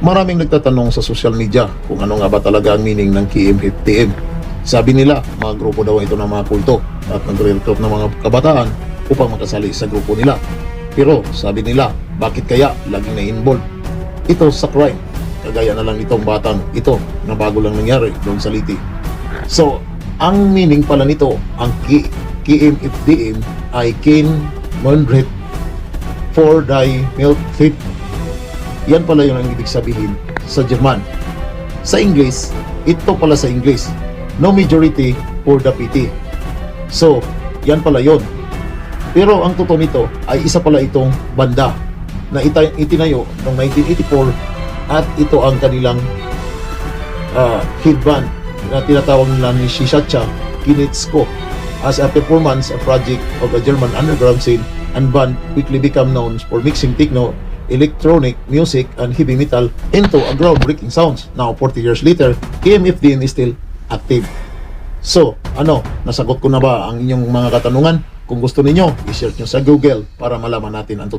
Maraming nagtatanong sa social media kung ano nga ba talaga ang meaning ng KMFDM. Sabi nila, mga grupo daw ito ng mga kulto at nagre-recruit ng mga kabataan upang makasali sa grupo nila. Pero sabi nila, bakit kaya laging na-involve ito sa crime? Kagaya na lang itong batang ito na bago lang nangyari doon sa Liti. So, ang meaning pala nito, ang KMFDM ay Kin Mundret for thy milk fit. Yan pala yun ang ibig sabihin sa German. Sa English, ito pala sa English, no majority for the pity. So, yan pala yun. Pero ang totoo nito ay isa pala itong banda na itinayo noong 1984 at ito ang kanilang hit band na tinatawag nila ni Shishacha Kinetsko. As a performance, a project of a German underground scene and band quickly become known for mixing techno, electronic music and heavy metal into a groundbreaking sounds. Now 40 years later, KMFDM is still active. So, nasagot ko na ba ang inyong mga katanungan? Kung gusto ninyo, i-search nyo sa Google para malaman natin ang